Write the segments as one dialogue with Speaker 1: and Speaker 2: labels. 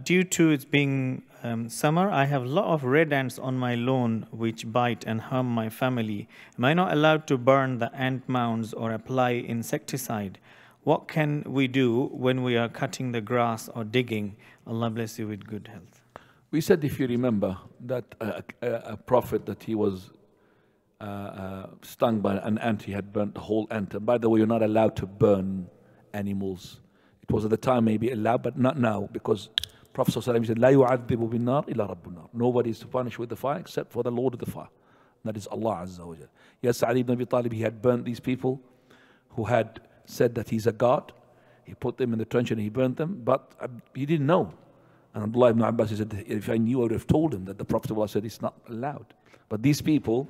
Speaker 1: Due to it being summer, I have a lot of red ants on my lawn which bite and harm my family. Am I not allowed to burn the ant mounds or apply insecticide? What can we do when we are cutting the grass or digging? Allah bless you with good health.
Speaker 2: We said, if you remember, that a prophet, that he was stung by an ant, he had burnt the whole ant. And by the way, you're not allowed to burn animals. It was at the time maybe allowed, but not now, because Prophet ﷺ said, "La yu'adhibu bin-nar illa rabbun nar." Nobody is to punish with the fire except for the Lord of the fire. That is Allah Azza wa Jal. Yes, Ali ibn Abi Talib, he had burnt these people who had said that he's a god. He put them in the trench and he burnt them, but he didn't know. And Abdullah ibn Abbas, he said, if I knew, I would have told him that the Prophet said it's not allowed. But these people,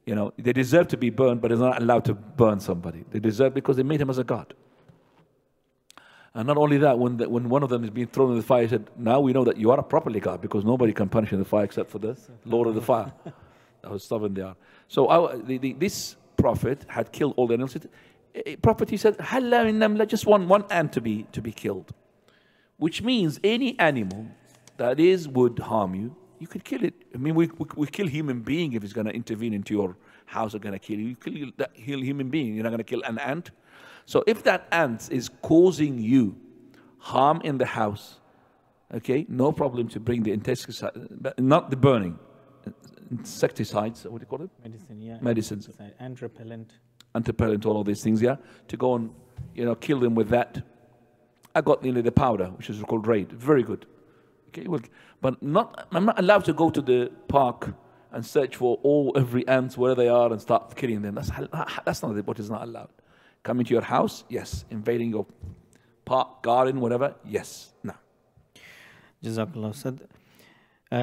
Speaker 2: you know, they deserve to be burned, but they're not allowed to burn somebody. They deserve because they made him as a god. And not only that, when one of them is being thrown in the fire, he said, now we know that you are a properly God, because nobody can punish in the fire except for the Lord of the fire. How stubborn they are. So this prophet had killed all the animals. Prophet, he said, "Halla min namla," just one ant to be killed. Which means any animal that would harm you, you could kill it. I mean, we kill human being if it's going to intervene into your house or going to kill you. You kill that human being. You're not going to kill an ant. So if that ant is causing you harm in the house, okay, no problem to bring the insecticide, not the burning, insecticides, what do you call it?
Speaker 1: Medicine, yeah.
Speaker 2: Medicines.
Speaker 1: And repellent.
Speaker 2: Anti-repellent, all of these things, yeah, to go and, you know, kill them with that. I got nearly the powder, which is called Raid. Very good. Okay, well, but I'm not allowed to go to the park and search for every ants, where they are, and start killing them. That's not what is not allowed. Coming to your house, yes. Invading your park, garden, whatever, yes. No.
Speaker 1: Jazakallah. Ustad.